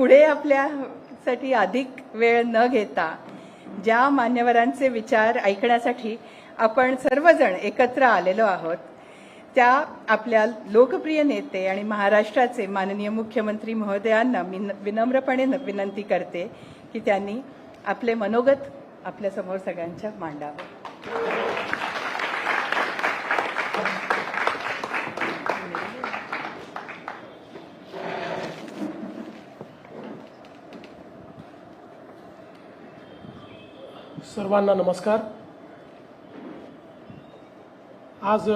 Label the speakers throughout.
Speaker 1: पुढे आपल्यासाठी अधिक वेळ न घेता ज्या मान्यवरांचे विचार ऐकण्यासाठी आपण सर्वजण एकत्र आलेलो आहोत त्या आपल्या लोकप्रिय नेते आणि महाराष्ट्राचे माननीय मुख्यमंत्री महोदयांना मी विनम्रपणे विनंती करते की त्यांनी आपले मनोगत आपल्या समोर सगळ्यांच्या मांडावे.
Speaker 2: सर्वांना नमस्कार. आज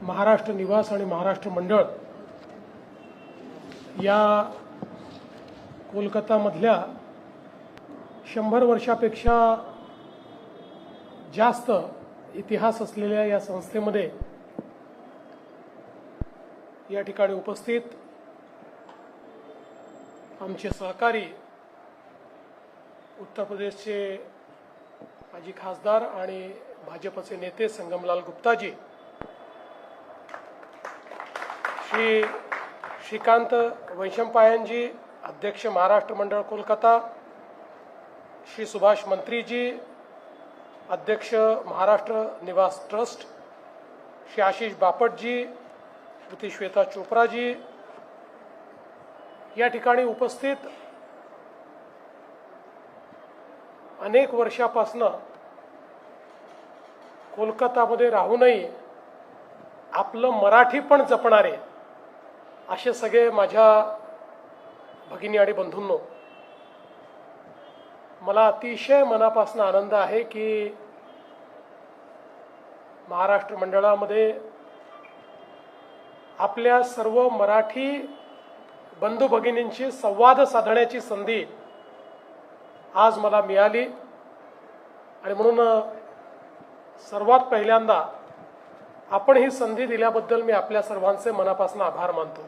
Speaker 2: महाराष्ट्र निवास आणि महाराष्ट्र मंडळ या कोलकातामधल्या 100 वर्षापेक्षा जास्त इतिहास असलेल्या या संस्थेमध्ये या ठिकाणी उपस्थित आमचे सहकारी उत्तर प्रदेशचे माजी खासदार आणि भाजपचे नेते संगमलाल गुप्ताजी, श्री श्रीकांत वैशंपायनजी, अध्यक्ष महाराष्ट्र मंडळ कोलकाता, श्री सुभाष मंत्रीजी, अध्यक्ष महाराष्ट्र निवास ट्रस्ट, श्री आशीष बापटजी, श्रीमती श्वेता चोप्राजी, या ठिकाणी उपस्थित अनेक वर्षापासून कोलकातामध्ये राहूनही आपलं मराठी पण जपणारे असे सगळे माझ्या भगिनी आणि बंधूंनो, मला अतिशय मनापासून आनंद आहे की महाराष्ट्र मंडळामध्ये आपल्या सर्व मराठी बंधू भगिनींशी संवाद साधण्याची संधी आज मला मिळाली. आणि म्हणून सर्वात पहिल्यांदा आपण ही संधी दिल्याबद्दल मी आपल्या सर्वांचे मनापासून आभार मानतो.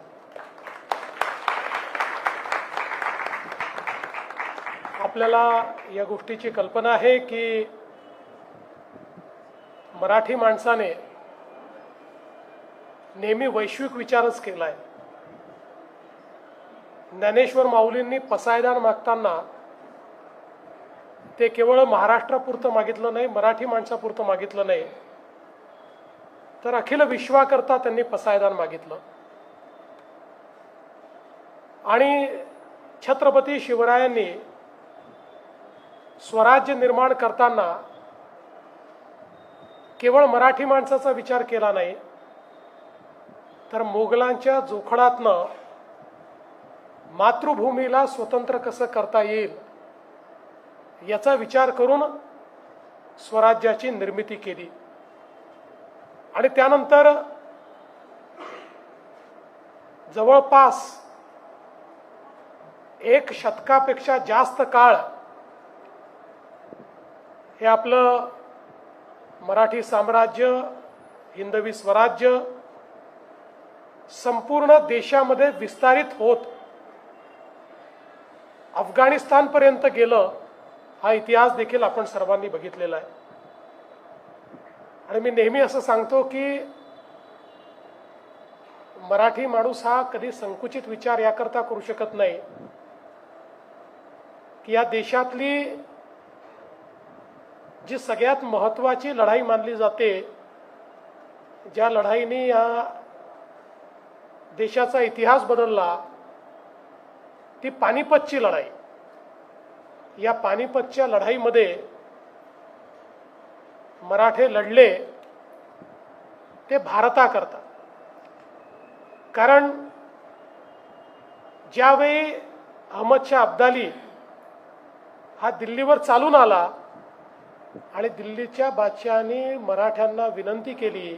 Speaker 2: आपल्याला या गोष्टीची कल्पना आहे की मराठी माणसाने नेहमी वैश्विक विचारच केलाय. ज्ञानेश्वर माऊलींनी पसायदान मागताना ते केवळ महाराष्ट्रापुरतं मागितलं नाही, मराठी माणसापुरतं मागितलं नाही, तर अखिल विश्वाकरता त्यांनी पसायदान मागितलं. आणि छत्रपती शिवरायांनी स्वराज्य निर्माण करताना केवळ मराठी माणसाचा विचार केला नाही, तर मोगलांच्या जोखडातनं मातृभूमीला स्वतंत्र कसं करता येईल याचा विचार करून स्वराज्याची निर्मिती केली. आणि त्यानंतर जवळपास 1 शतकापेक्षा जास्त काळ हे आपलं मराठी साम्राज्य, हिंदवी स्वराज्य संपूर्ण देशामध्ये विस्तारित होत अफगाणिस्तानपर्यंत गेलं. हा इतिहास देखील आपण सर्वांनी बघितलेला आहे. आणि मी नेहमी असं सांगतो की मराठी माणूस हा कधी संकुचित विचार याकरता करू शकत नाही की या देशातली जी सगळ्यात महत्त्वाची लढाई मानली जाते, ज्या लढाईने या देशाचा इतिहास बदलला, ती पानिपतची लढाई. या पानिपतच्या लढाईमध्ये मराठे लढले ते भारताकरता. कारण ज्यावेळी अहमदशाह अब्दाली हा दिल्लीवर चालून आला आणि दिल्लीच्या बादशहाने मराठ्यांना विनंती केली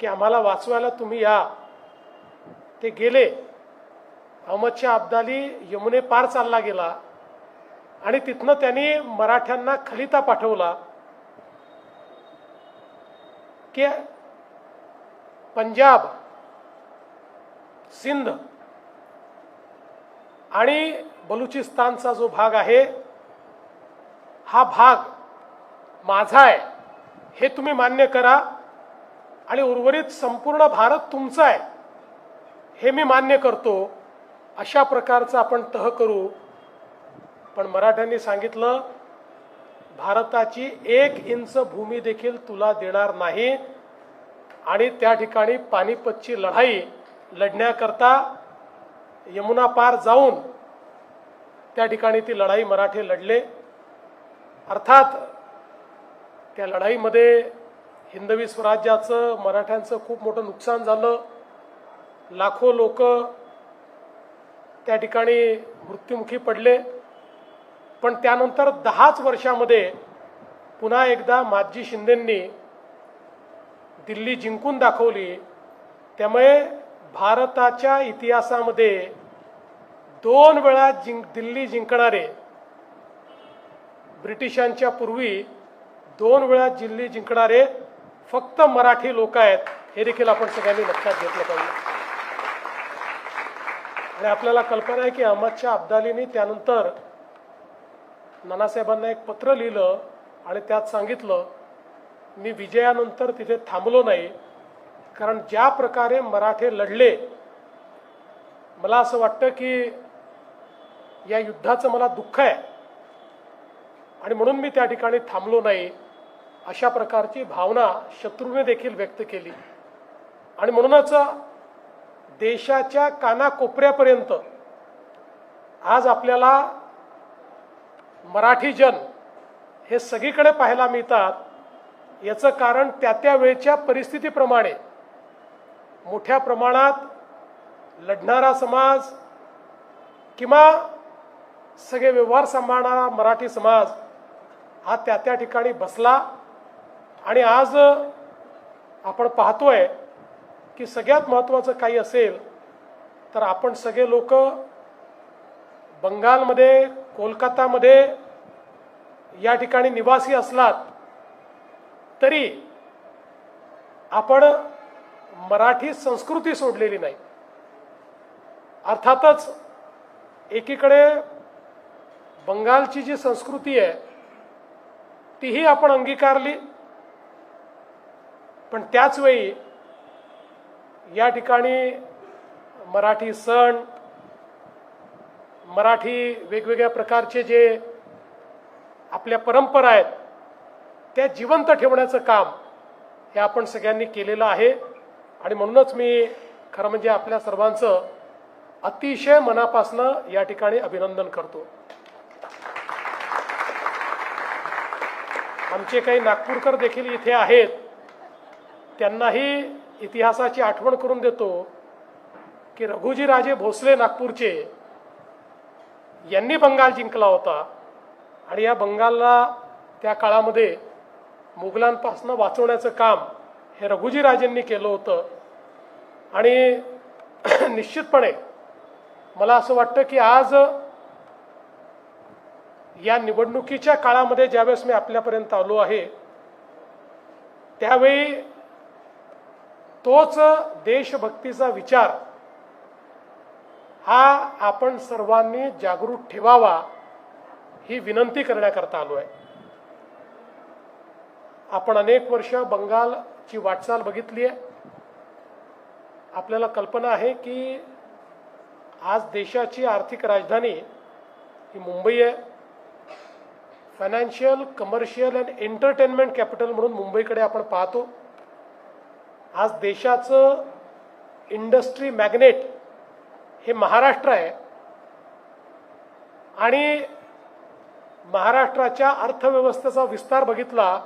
Speaker 2: की आम्हाला वाचवायला तुम्ही या, ते गेले. अहमदशाह अब्दाली यमुने पार चालला गेला आणि तिथनं त्यांनी मराठ्यांना खलिता पाठवला की पंजाब, सिंध आणि बलुचिस्तानचा जो भाग आहे हा भाग माझा आहे हे तुम्ही मान्य करा आणि उर्वरित संपूर्ण भारत तुमचा आहे हे मी मान्य करतो, अशा प्रकारचा आपण तह करू. पण मराठ्यांनी सांगितलं, भारताची 1 इंच भूमी देखील तुला देणार नाही. आणि त्या ठिकाणी पानिपतची लढाई लढण्याकरता यमुना पार जाऊन त्या ठिकाणी ती लढाई मराठे लढले. अर्थात त्या लढाईमध्ये हिंदवी स्वराज्याचं, मराठ्यांचं खूप मोठं नुकसान झालं. लाखो लोक त्या ठिकाणी मृत्युमुखी पडले. पण त्यानंतर 10च वर्षामध्ये पुन्हा एकदा माजी शिंदेंनी दिल्ली जिंकून दाखवली. त्यामुळे भारताच्या इतिहासामध्ये 2 वेळा दिल्ली जिंकणारे, ब्रिटिशांच्या पूर्वी 2 वेळा दिल्ली जिंकणारे फक्त मराठी लोक आहेत. हे देखील आपण सगळ्यांनी लक्षात घेतलं पाहिजे. आणि आपल्याला कल्पना आहे की अहमद शाह अब्दालीने त्यानंतर नानासाहेबांना एक पत्र लिहिलं आणि त्यात सांगितलं, मी विजयानंतर तिथे थांबलो नाही, कारण ज्या प्रकारे मराठे लढले, मला असं वाटतं की या युद्धाचं मला दुःख आहे आणि म्हणून मी त्या ठिकाणी थांबलो नाही. अशा प्रकारची भावना शत्रूने देखील व्यक्त केली. आणि म्हणूनच देशाच्या कानाकोपऱ्यापर्यंत आज आपल्याला मराठी जन हे सगळीकडे पाहायला मिळतात. याचं कारण त्या वेळच्या परिस्थितीप्रमाणे मोठ्या प्रमाणात लढणारा समाज किंवा सगळे व्यवहार सांभाळणारा मराठी समाज हा त्या ठिकाणी बसला. आणि आज आपण पाहतोय की सगळ्यात महत्त्वाचं काही असेल तर आपण सगळे लोक बंगालमध्ये, कोलकातामध्ये या ठिकाणी निवासी असलात तरी आपण मराठी संस्कृती सोडलेली नाही. अर्थातच एकीकडे बंगालची जी संस्कृती आहे तीही आपण अंगीकारली, पण त्याच वेळी या ठिकाणी मराठी सण, मराठी वेगवेगळ्या प्रकारचे जे आपल्या परंपरा आहेत त्या जिवंत ठेवण्याचं काम हे आपण सगळ्यांनी केलेलं आहे. आणि म्हणूनच मी खरं म्हणजे आपल्या सर्वांचं अतिशय मनापासनं या ठिकाणी अभिनंदन करतो. आमचे काही नागपूरकर देखील इथे आहेत, त्यांनाही इतिहासाची आठवण करून देतो की रघुजीराजे भोसले नागपूरचे यांनी बंगाल जिंकला होता. आणि या बंगालला त्या काळामध्ये मुघलांपासून वाचवण्याचं काम हे रघुजीराजेंनी केलं होतं. आणि निश्चितपणे मला असं वाटतं की आज या निवडणुकीच्या काळामध्ये ज्यावेळेस मी आपल्यापर्यंत आलो आहे त्यावेळी तोच देशभक्तीचा विचार हा आपण सर्वांनी जागृत ठेवावा ही विनंती करण्याकरता आलो आहे. आपण अनेक वर्ष बंगालची वाटचाल बघितली आहे. आपल्याला कल्पना आहे की आज देशाची आर्थिक राजधानी ही मुंबई आहे. Financial, commercial and entertainment capital म्हणून मुंबईकडे आपण पाहतो. आज देशाचं इंडस्ट्री मॅग्नेट हे महाराष्ट्र आहे. आणि महाराष्ट्राच्या अर्थव्यवस्थेचा विस्तार बघितला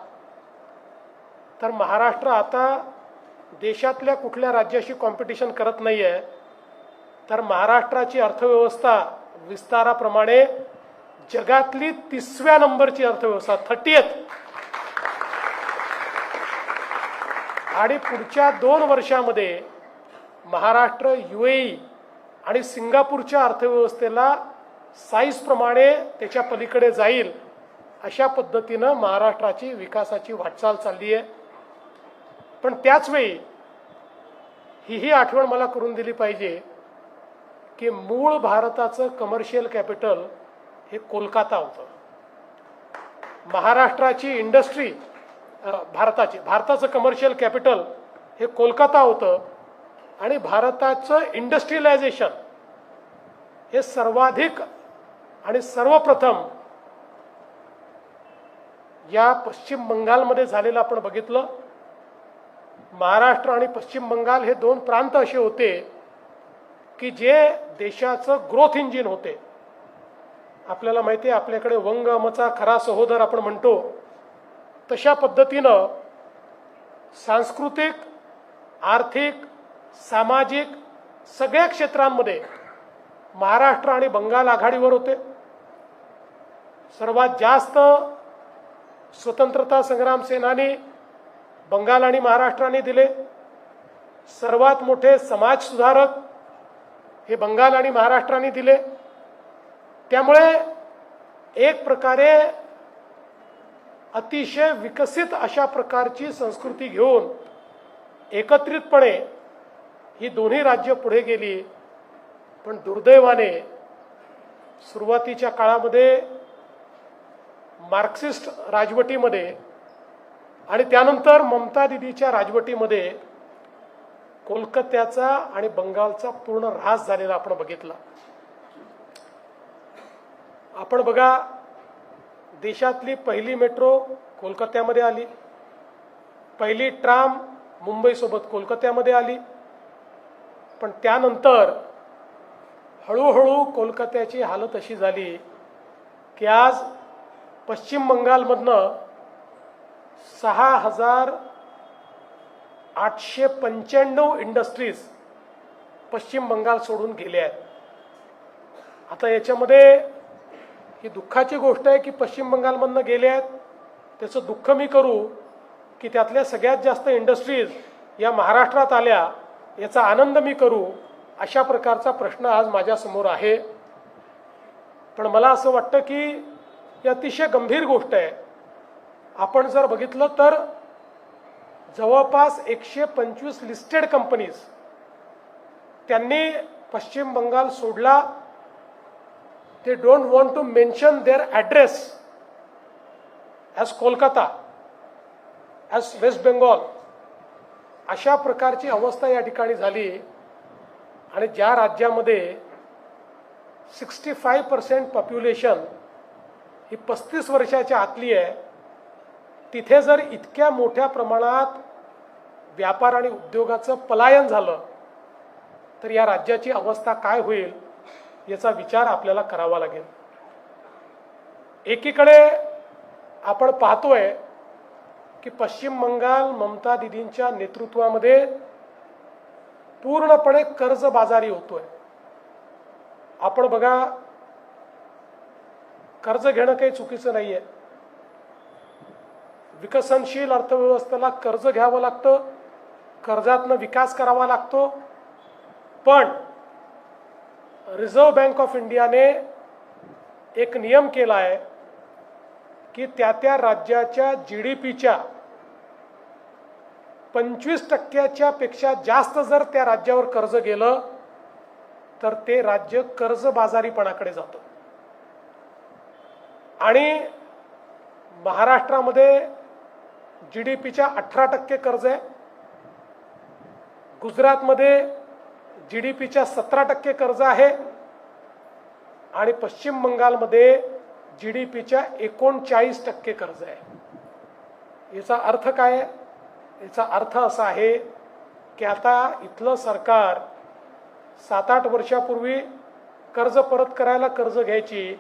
Speaker 2: तर महाराष्ट्र आता देशातल्या कुठल्या राज्याशी कॉम्पिटिशन करत नाही आहे, तर महाराष्ट्राची अर्थव्यवस्था विस्ताराप्रमाणे जगातली 30व्या नंबरची अर्थव्यवस्था, 30th. आणि पुढच्या 2 वर्षामध्ये महाराष्ट्र UAE आणि सिंगापूरच्या अर्थव्यवस्थेला साईजप्रमाणे त्याच्या पलीकडे जाईल अशा पद्धतीनं महाराष्ट्राची विकासाची वाटचाल चालली आहे. पण त्याच वेळी ही आठवण मला करून दिली पाहिजे की मूळ भारताचं कमर्शियल कॅपिटल हे कोलकाता होतं. महाराष्ट्राची इंडस्ट्री भारताचं कमर्शियल कॅपिटल हे कोलकाता होतं. आणि भारताचं इंडस्ट्रियलायझेशन हे सर्वाधिक आणि सर्वप्रथम या पश्चिम बंगालमध्ये झालेलं आपण बघितलं. महाराष्ट्र आणि पश्चिम बंगाल हे दोन प्रांत असे होते की जे देशाचं ग्रोथ इंजिन होते. आपल्याला माहिती आहे आपल्याकडे वंगमचा खरा सहोदर आपण म्हणतो, तशा पद्धतीनं सांस्कृतिक, आर्थिक, सामाजिक सगळ्या क्षेत्रांमध्ये महाराष्ट्र आणि बंगाल आघाडीवर होते. सर्वात जास्त स्वतंत्रता संग्राम सेनानी बंगाल आणि महाराष्ट्राने दिले. सर्वात मोठे समाज सुधारक हे बंगाल आणि महाराष्ट्राने दिले. त्यामुळे एक प्रकारे अतिशय विकसित अशा प्रकारची संस्कृती घेऊन एकत्रितपणे ही दोन्ही राज्य पुढे गेली. पण दुर्दैवाने सुरुवातीच्या काळामध्ये मार्क्सिस्ट राजवटीमध्ये आणि त्यानंतर ममता दिदीच्या राजवटीमध्ये कोलकात्याचा आणि बंगालचा पूर्ण ऱ्हास झालेला आपण बघितला. आपण बघा, देशातली पहिली मेट्रो कोलकात्यामध्ये आली, पहिली ट्राम मुंबईसोबत कोलकात्यामध्ये आली. पण त्यानंतर हळूहळू कोलकात्याची हालत अशी झाली की आज पश्चिम बंगालमधनं 6,895 इंडस्ट्रीज पश्चिम बंगाल सोडून गेल्या आहेत. आता याच्यामध्ये ही दुःखाची गोष्ट आहे की पश्चिम बंगालमधनं गेले आहेत. त्याचं दुःख मी करू की त्यातल्या सगळ्यात जास्त इंडस्ट्रीज या महाराष्ट्रात आल्या, याचा आनंद मी करू, अशा प्रकारचा प्रश्न आज माझ्यासमोर आहे. पण मला असं वाटतं की ही अतिशय गंभीर गोष्ट आहे. आपण जर बघितलं तर जवळपास 125 लिस्टेड कंपनीज त्यांनी पश्चिम बंगाल सोडला. they don't want to mention their address as Kolkata, as West Bengal. अशा प्रकारची अवस्था या ठिकाणी झाली. आणि ज्या राज्यामध्ये 65% पॉप्युलेशन ही 35 वर्षाच्या आतली आहे, तिथे जर इतक्या मोठ्या प्रमाणात व्यापार आणि उद्योगाचं पलायन झालं तर या राज्याची अवस्था काय होईल याचा विचार आपल्याला करावा लागेल. एकीकडे आपण पाहतोय की पश्चिम बंगाल ममता दिदींच्या नेतृत्वामध्ये पूर्णपणे कर्जबाजारी होतोय. आपण बघा, कर्ज घेणं काही चुकीचं नाहीये. विकसनशील अर्थव्यवस्थेला कर्ज घ्यावं लागतं, कर्जातनं विकास करावा लागतो. पण रिझर्व्ह बँक ऑफ इंडियाने एक नियम केला आहे की त्या राज्याच्या GDPच्या 25% पेक्षा जास्त जर त्या राज्यावर कर्ज गेलं तर ते राज्य कर्जबाजारीपणाकडे जातं. आणि महाराष्ट्रामध्ये GDPच्या 18% कर्ज आहे, गुजरातमध्ये GDPच्या 17% कर्ज आहे आणि पश्चिम बंगालमध्ये GDPच्या 39% कर्ज आहे. याचा अर्थ काय आहे? याचा अर्थ असा आहे की आता इथलं सरकार 7-8 वर्षापूर्वी कर्ज परत करायला कर्ज घ्यायची,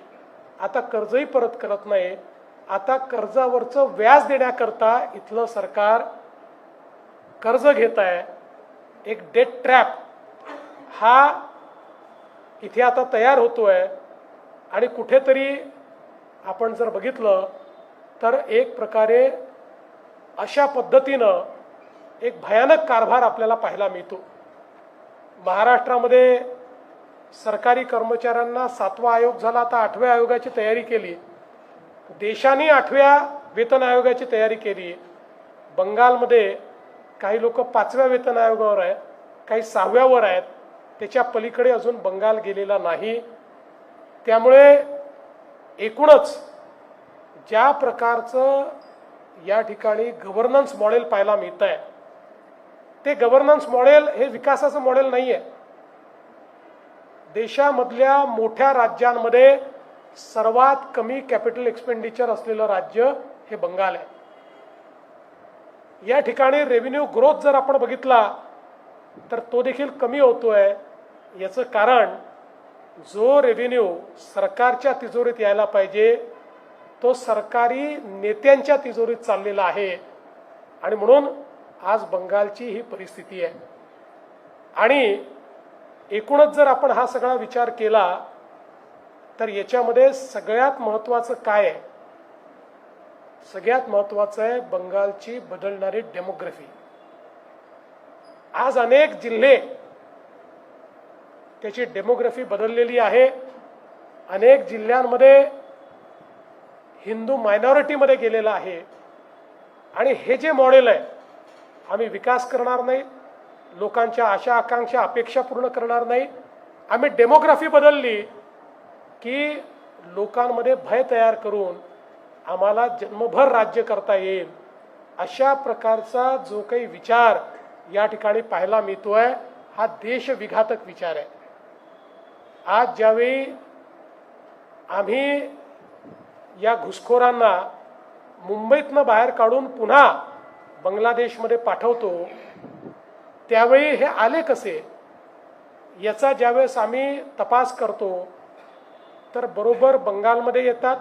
Speaker 2: आता कर्जही परत करत नाही. आता कर्जावरचं व्याज देण्याकरता इथलं सरकार कर्ज घेत आहे. एक डेट ट्रॅप हा इथे आता तयार होतोय. आणि कुठेतरी आपण जर बघितलं तर एक प्रकारे अशा पद्धतीनं एक भयानक कारभार आपल्याला पाहायला मिळतो. महाराष्ट्रामध्ये सरकारी कर्मचाऱ्यांना 7वा आयोग झाला, आता 8व्या आयोगाची तयारी केली. देशाने 8व्या वेतन आयोगाची तयारी केली. बंगालमध्ये काही लोक 5व्या वेतन आयोगावर आहेत, काही 6व्यावर आहेत. त्याच्या पलीकडे अजून बंगाल गेलेला नाही. त्यामुळे एकूणच ज्या प्रकारचं या ठिकाणी गव्हर्नन्स मॉडेल पाहायला मिळत आहे ते गव्हर्नन्स मॉडेल हे विकासाचं मॉडेल नाही आहे. देशामधल्या मोठ्या राज्यांमध्ये सर्वात कमी कॅपिटल एक्सपेंडिचर असलेलं राज्य हे बंगाल आहे. या ठिकाणी रेव्हेन्यू ग्रोथ जर आपण बघितला तर तो देखील कमी होतोय. याचं कारण जो रेव्हेन्यू सरकारच्या तिजोरीत यायला पाहिजे तो सरकारी नेत्यांच्या तिजोरीत चाललेला आहे. आणि म्हणून आज बंगालची ही परिस्थिती आहे. आणि एकूणच जर आपण हा सगळा विचार केला तर याच्यामध्ये सगळ्यात महत्त्वाचं काय आहे? सगळ्यात महत्त्वाचं आहे बंगालची बदलणारी डेमोग्राफी. आज अनेक जिल्हे त्याची डेमोग्राफी बदललेली आहे. अनेक जिल्ह्यांमध्ये हिंदू मायनॉरिटीमध्ये गेलेला आहे. आणि हे जे मॉडेल आहे, आम्ही विकास करणार नाही, लोकांच्या आशा आकांक्षा अपेक्षा पूर्ण करणार नाही, आम्ही डेमोग्राफी बदलली की लोकांमध्ये भय तयार करून आम्हाला जन्मभर राज्य करता येईल, अशा प्रकारचा जो काही विचार या ठिकाणी पाहायला मिळतोय हा देशविघातक विचार आहे. आज ज्यावेळी आम्ही या घुसखोरांना मुंबईतनं बाहेर काढून पुन्हा बांगलादेशमध्ये पाठवतो त्यावेळी हे आले कसे याचा ज्यावेळेस आम्ही तपास करतो तर बरोबर बंगालमध्ये येतात.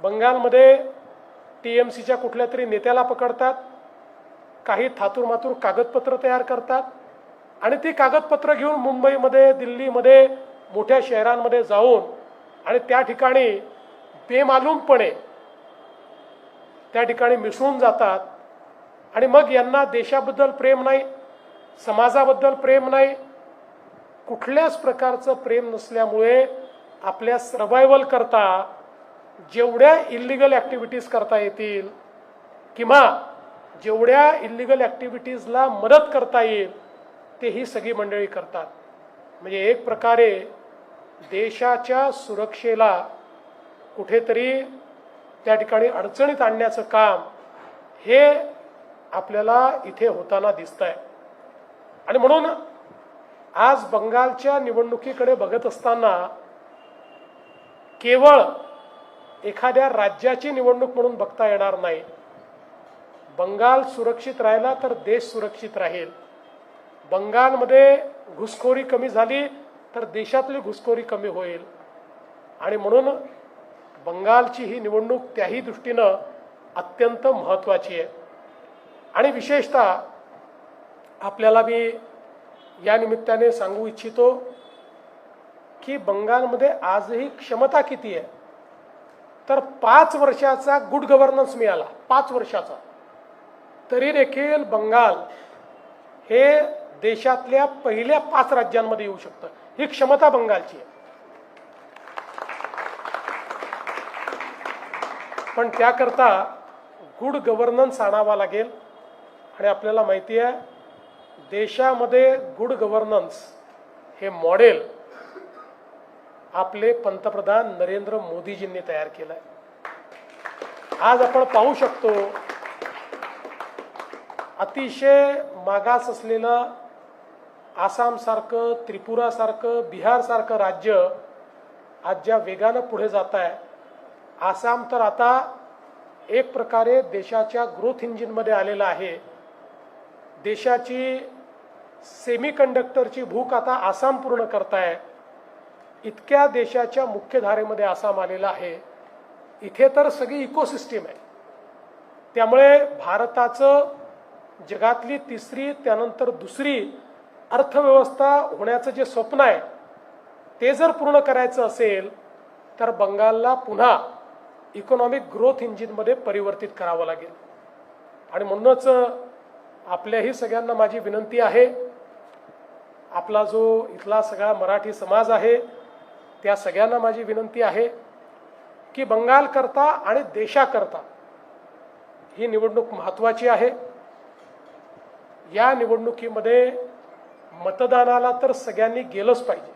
Speaker 2: बंगालमध्ये TMCच्या कुठल्या तरी नेत्याला पकडतात, काही थातूरमातूर कागदपत्र तयार करतात आणि ती कागदपत्र घेऊन मुंबईमध्ये, दिल्लीमध्ये, मोठ्या शहरांमध्ये जाऊन आणि त्या ठिकाणी बेमालूमपणे त्या ठिकाणी मिसळून जातात. आणि मग यांना देशाबद्दल प्रेम नाही, समाजाबद्दल प्रेम नाही, कुठल्याच प्रकारचं प्रेम नसल्यामुळे आपल्या सर्वायवल करता जेवढ्या इल्लीगल ॲक्टिव्हिटीज करता येतील किंवा जेवढ्या इल्लीगल ॲक्टिव्हिटीजला मदत करता येईल ते ही सगळी मंडळी करतात. म्हणजे एक प्रकारे देशाच्या सुरक्षेला कुठेतरी त्या ठिकाणी अडचणीत आणण्याचं काम हे आपल्याला इथे होताना दिसतंय. आणि म्हणून आज बंगालच्या निवडणुकीकडे बघत असताना केवळ एखाद्या राज्याची निवडणूक म्हणून बघता येणार नाही. बंगाल सुरक्षित राहिला तर देश सुरक्षित राहील. बंगालमध्ये घुसखोरी कमी झाली तर देशातली घुसखोरी कमी होईल. आणि म्हणून बंगालची ही निवडणूक त्याही दृष्टीनं अत्यंत महत्त्वाची आहे. आणि विशेषतः आपल्याला मी या निमित्ताने सांगू इच्छितो की बंगालमध्ये आजही क्षमता किती आहे तर 5 वर्षाचा गुड गव्हर्नन्स मिळाला, 5 वर्षाचा, तरी देखील बंगाल हे देशातल्या पहिल्या 5 राज्यांमध्ये येऊ शकतं. ही क्षमता बंगालची आहे. पण त्याकरता गुड गव्हर्नन्स आणावा लागेल. आणि आपल्याला माहिती आहे देशामध्ये गुड गव्हर्नन्स हे मॉडेल आपले पंतप्रधान नरेंद्र मोदीजींनी तयार केलंय. आज आपण पाहू शकतो अतिशय मागास असलेलं आसामसारखं, त्रिपुरासारखं, बिहारसारखं राज्य आज ज्या वेगानं पुढे जात आहे. आसाम तर आता एक प्रकारे देशाच्या ग्रोथ इंजिनमध्ये आलेला आहे. देशाची सेमीकंडक्टरची भूक आता आसाम पूर्ण करताय. इतक्या देशाच्या मुख्यधारेमध्ये आसाम आलेला आहे. इथे तर सगळी इकोसिस्टीम आहे. त्यामुळे भारताचं जगातली तिसरी त्यानंतर दुसरी अर्थव्यवस्था होण्याचं जे स्वप्न आहे ते जर पूर्ण करायचं असेल तर बंगालला पुन्हा इकॉनॉमिक ग्रोथ इंजिनमध्ये परिवर्तित करावं लागेल. आणि म्हणूनच आपल्याही सगळ्यांना माझी विनंती आहे, आपला जो इथला सगळा मराठी समाज आहे त्या सगळ्यांना माझी विनंती आहे की बंगालकरता आणि देशाकरता ही निवडणूक महत्त्वाची आहे. या निवडणुकीमध्ये मतदानाला तर सगळ्यांनी गेलंच पाहिजे.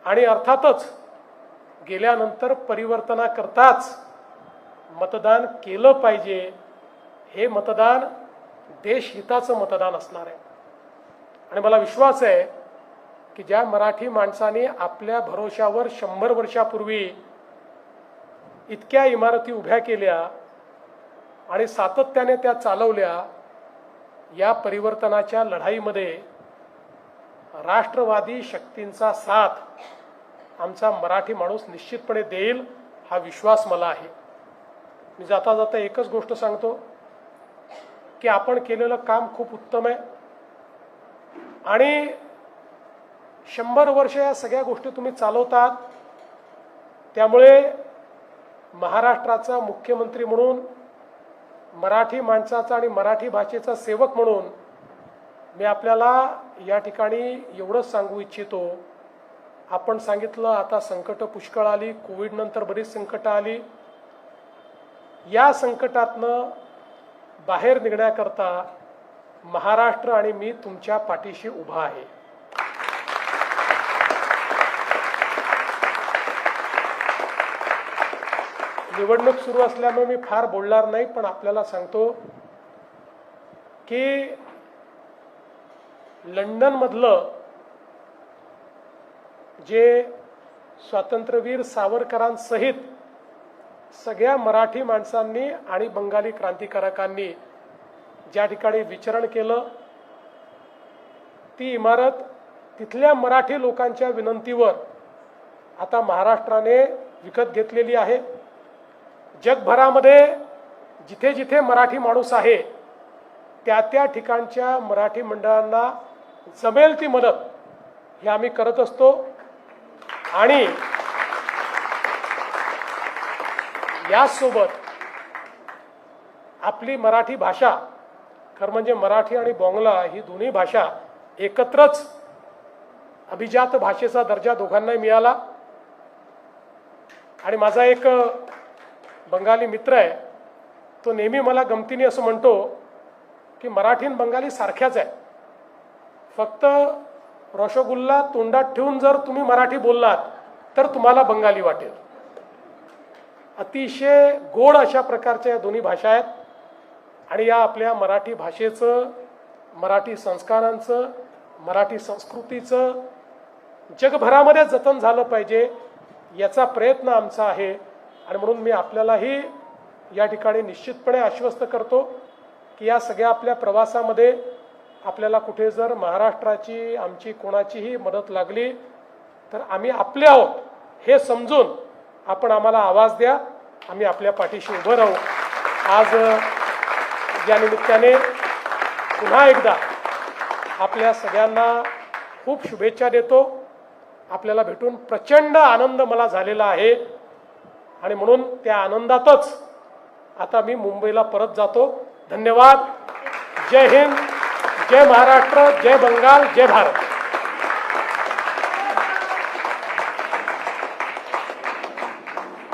Speaker 2: आणि अर्थातच गेल्यानंतर परिवर्तनाकरताच मतदान केलं पाहिजे. हे मतदान देशहिताचं मतदान असणार आहे. आणि मला विश्वास आहे की ज्या मराठी माणसांनी आपल्या भरोशावर 100 वर्षापूर्वी इतक्या इमारती उभ्या केल्या आणि सातत्याने त्या चालवल्या, या परिवर्तनाच्या लढाईमध्ये राष्ट्रवादी शक्तींचा साथ आमचा मराठी माणूस निश्चितपणे देईल, हा विश्वास मला आहे. मी जाता जाता एकच गोष्ट सांगतो की आपण केलेलं काम खूप उत्तम आहे आणि 100 वर्ष या सगळ्या गोष्टी तुम्ही चालवतात. त्यामुळे महाराष्ट्राचा मुख्यमंत्री म्हणून, मराठी माणसाचा आणि मराठी भाषेचा सेवक म्हणून मी आपल्याला या ठिकाणी एवढंच सांगू इच्छितो. आपण सांगितलं आता संकट पुष्कळ आली, कोविड नंतर बरीच संकट आली. या संकटातनं बाहेर निघण्याकरता महाराष्ट्र आणि मी तुमच्या पाठीशी उभा आहे. निवडणूक सुरू असल्यामुळे मी फार बोलणार नाही, पण आपल्याला सांगतो की लंडनमधलं जे स्वातंत्र्यवीर सावरकरांसहित सगळ्या मराठी माणसांनी आणि बंगाली क्रांतिकारकांनी ज्या ठिकाणी विचरण केलं, ती इमारत तिथल्या मराठी लोकांच्या विनंतीवर आता महाराष्ट्राने विकत घेतलेली आहे. जगभरामध्ये जिथे जिथे मराठी माणूस आहे त्या त्या ठिकाणच्या मराठी मंडळांना जमेल ती मदत हे आम्ही करत असतो. आणि यासोबत आपली मराठी भाषा, खरं म्हणजे मराठी आणि बॉंगला ही दोन्ही भाषा एकत्रच अभिजात भाषेचा दर्जा दोघांनाही मिळाला. आणि माझा एक बंगाली मित्र आहे, तो नेहमी मला गमतीने असं म्हणतो की मराठी आणि बंगाली सारख्याच आहे, फक्त रसगुल्ला तोंडात ठेवून जर तुम्ही मराठी बोललात तर तुम्हाला बंगाली वाटेल. अतिशय गोड अशा प्रकारच्या या दोन्ही भाषा आहेत. आणि या आपल्या मराठी भाषेचं, मराठी संस्कारांचं, मराठी संस्कृतीचं जगभरामध्ये जतन झालं पाहिजे याचा प्रयत्न आमचा आहे. आणि म्हणून मी आपल्यालाही या ठिकाणी निश्चितपणे आश्वस्त करतो की या सगळ्या आपल्या प्रवासामध्ये आपल्याला कुठे जर महाराष्ट्राची, आमची कोणाचीही मदत लागली तर आम्ही आपले आहोत हे समजून आपण आम्हाला आवाज द्या, आम्ही आपल्या पाठीशी उभं राहू. आज या निमित्ताने पुन्हा एकदा आपल्या सगळ्यांना खूप शुभेच्छा देतो. आपल्याला भेटून प्रचंड आनंद मला झालेला आहे आणि म्हणून त्या आनंदातच आता मी मुंबईला परत जातो. धन्यवाद. जय हिंद, जय महाराष्ट्र, जय बंगाल, जय भारत.